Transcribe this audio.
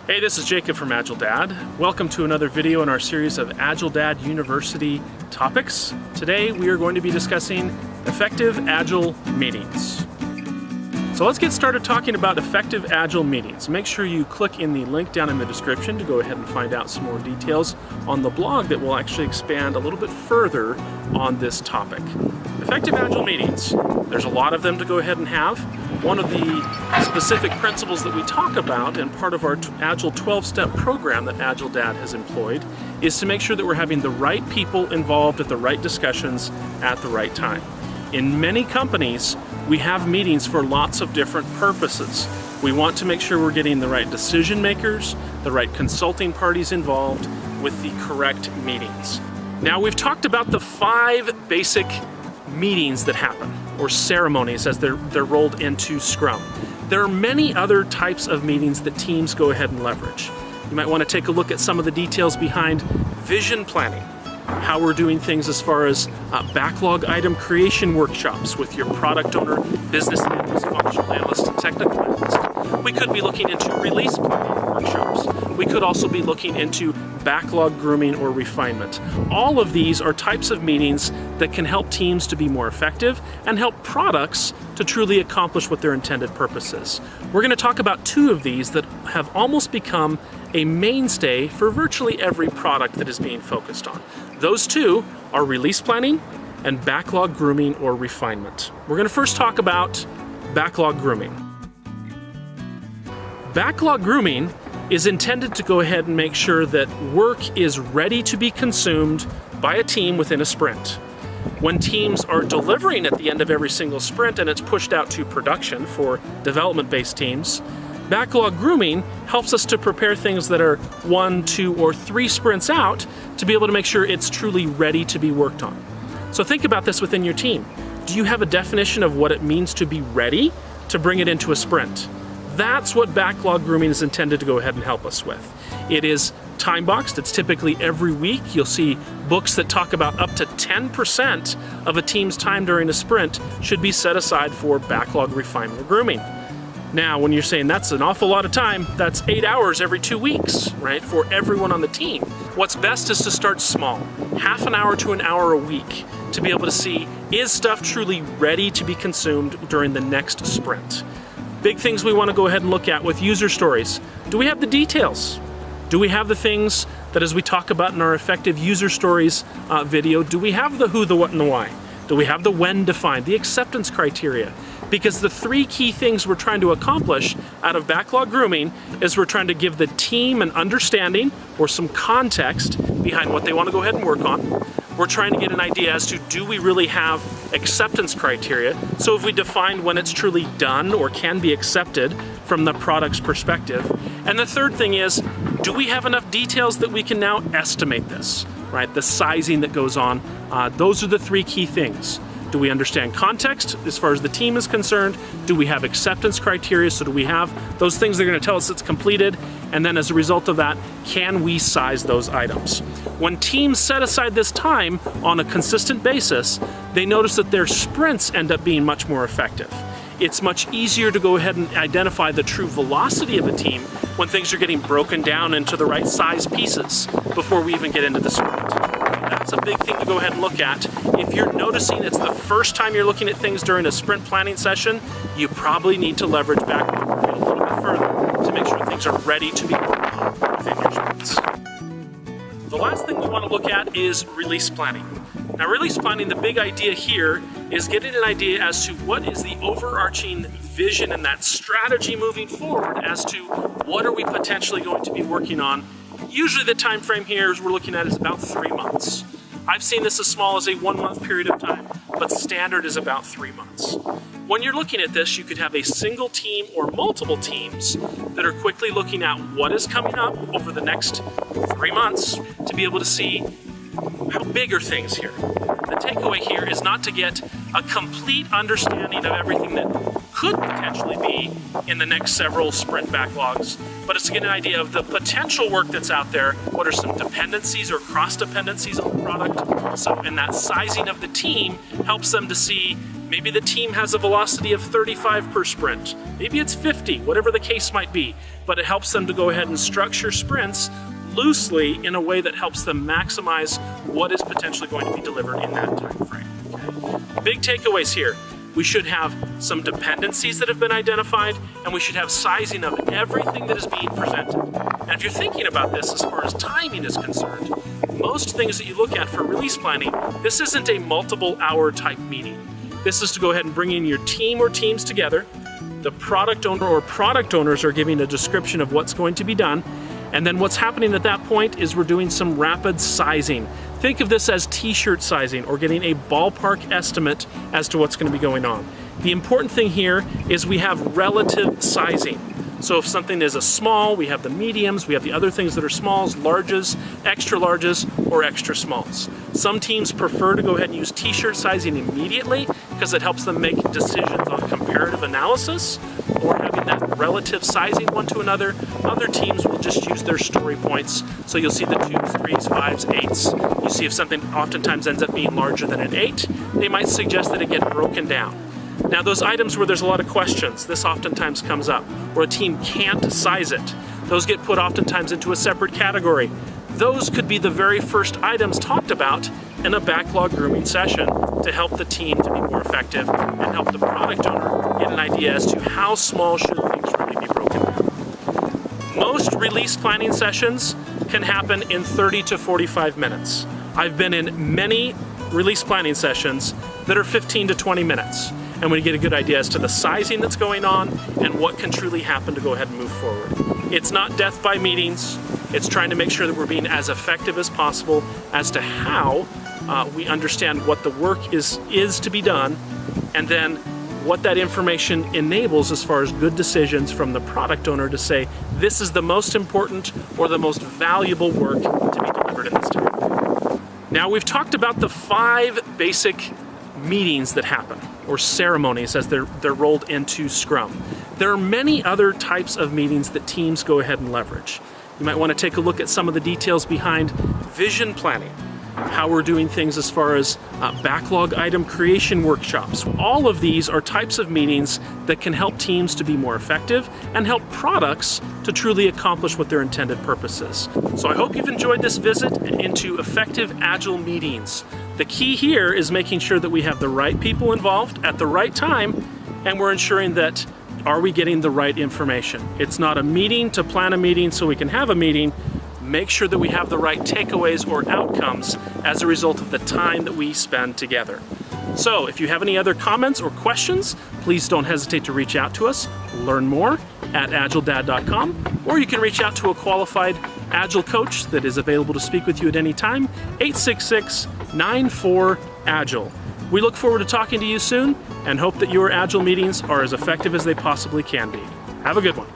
Hey, this is Jacob from AgileDad. Welcome to another video in our series of AgileDad University topics. Today we are going to be discussing effective Agile meetings. So let's get started talking about effective Agile meetings. Make sure you click in the link down in the description to go ahead and find out some more details on the blog that will actually expand a little bit further on this topic. Effective Agile meetings. There's a lot of them to go ahead and have. One of the specific principles that we talk about and part of our Agile 12-step program that AgileDad has employed is to make sure that we're having the right people involved at the right discussions at the right time. In many companies, we have meetings for lots of different purposes. We want to make sure we're getting the right decision makers, the right consulting parties involved with the correct meetings. Now, we've talked about the 5 basic meetings that happen, or ceremonies as they're rolled into Scrum. There are many other types of meetings that teams go ahead and leverage. You might want to take a look at some of the details behind vision planning, how we're doing things as far as backlog item creation workshops with your product owner, business analyst, functional analyst, and technical analyst. We could be looking into release planning workshops. We could also be looking into backlog grooming or refinement. All of these are types of meetings that can help teams to be more effective and help products to truly accomplish what their intended purpose is. We're going to talk about 2 of these that have almost become a mainstay for virtually every product that is being focused on. Those 2 are release planning and backlog grooming or refinement. We're going to first talk about backlog grooming. Backlog grooming is intended to go ahead and make sure that work is ready to be consumed by a team within a sprint. When teams are delivering at the end of every single sprint and it's pushed out to production for development-based teams, backlog grooming helps us to prepare things that are 1, 2, or 3 sprints out to be able to make sure it's truly ready to be worked on. So think about this within your team. Do you have a definition of what it means to be ready to bring it into a sprint? That's what backlog grooming is intended to go ahead and help us with. It is time-boxed. It's typically every week. You'll see books that talk about up to 10% of a team's time during a sprint should be set aside for backlog refinement or grooming. Now, when you're saying that's an awful lot of time, that's 8 hours every 2 weeks, right, for everyone on the team. What's best is to start small, half an hour to an hour a week, to be able to see, is stuff truly ready to be consumed during the next sprint? Big things we want to go ahead and look at with user stories. Do we have the details? Do we have the things that, as we talk about in our effective user stories video, do we have the who, the what, and the why? Do we have the when defined, the acceptance criteria? Because the 3 key things we're trying to accomplish out of backlog grooming is we're trying to give the team an understanding or some context behind what they want to go ahead and work on. We're trying to get an idea as to, do we really have acceptance criteria? So if we define when it's truly done or can be accepted from the product's perspective. And the third thing is, do we have enough details that we can now estimate this, right? The sizing that goes on. Those are the 3 key things. Do we understand context as far as the team is concerned? Do we have acceptance criteria? So do we have those things that are going to tell us it's completed? And then as a result of that, can we size those items? When teams set aside this time on a consistent basis, they notice that their sprints end up being much more effective. It's much easier to go ahead and identify the true velocity of a team when things are getting broken down into the right size pieces before we even get into the sprint. That's a big thing to go ahead and look at. If you're noticing it's the first time you're looking at things during a sprint planning session, you probably need to leverage backlog grooming a little bit further to make sure things are ready to be worked on within your sprints. The last thing we want to look at is release planning. Now, release planning, the big idea here is getting an idea as to what is the overarching vision and that strategy moving forward as to what are we potentially going to be working on. Usually the time frame here we're looking at is about 3 months. I've seen this as small as a 1-month period of time, but standard is about 3 months. When you're looking at this, you could have a single team or multiple teams that are quickly looking at what is coming up over the next 3 months to be able to see how big are things here. The takeaway here is not to get a complete understanding of everything that could potentially be in the next several sprint backlogs, but it's to get an idea of the potential work that's out there. What are some dependencies or cross dependencies on the product? So, and that sizing of the team helps them to see, Maybe the team has a velocity of 35 per sprint. Maybe it's 50, whatever the case might be. But it helps them to go ahead and structure sprints loosely in a way that helps them maximize what is potentially going to be delivered in that time frame. Okay? Big takeaways here. We should have some dependencies that have been identified, and we should have sizing of everything that is being presented. And if you're thinking about this as far as timing is concerned, most things that you look at for release planning, this isn't a multiple hour type meeting. This is to go ahead and bring in your team or teams together. The product owner or product owners are giving a description of what's going to be done. And then what's happening at that point is we're doing some rapid sizing. Think of this as t-shirt sizing or getting a ballpark estimate as to what's going to be going on. The important thing here is we have relative sizing. So if something is a small, we have the mediums, we have the other things that are smalls, larges, extra larges, or extra smalls. Some teams prefer to go ahead and use t-shirt sizing immediately because it helps them make decisions on comparative analysis or having that relative sizing one to another. Other teams will just use their story points. So you'll see the 2s, 3s, 5s, 8s. You see if something oftentimes ends up being larger than an 8, they might suggest that it get broken down. Now those items where there's a lot of questions, this oftentimes comes up, where a team can't size it. Those get put oftentimes into a separate category. Those could be the very first items talked about in a backlog grooming session to help the team to be more effective and help the product owner get an idea as to how small should things really be broken down. Most release planning sessions can happen in 30 to 45 minutes. I've been in many release planning sessions that are 15 to 20 minutes. And we get a good idea as to the sizing that's going on and what can truly happen to go ahead and move forward. It's not death by meetings. It's trying to make sure that we're being as effective as possible as to how we understand what the work is to be done, and then what that information enables as far as good decisions from the product owner to say, this is the most important or the most valuable work to be delivered in this time. Now we've talked about the 5 basic meetings that happen, or ceremonies as they're rolled into Scrum. There are many other types of meetings that teams go ahead and leverage. You might want to take a look at some of the details behind vision planning, how we're doing things as far as backlog item creation workshops. All of these are types of meetings that can help teams to be more effective and help products to truly accomplish what their intended purpose is. So I hope you've enjoyed this visit into effective Agile meetings. The key here is making sure that we have the right people involved at the right time, and we're ensuring that are we getting the right information. It's not a meeting to plan a meeting so we can have a meeting. Make sure that we have the right takeaways or outcomes as a result of the time that we spend together. So if you have any other comments or questions, please don't hesitate to reach out to us. Learn more at AgileDad.com, or you can reach out to a qualified Agile coach that is available to speak with you at any time, 866-94-AGILE. We look forward to talking to you soon and hope that your Agile meetings are as effective as they possibly can be. Have a good one.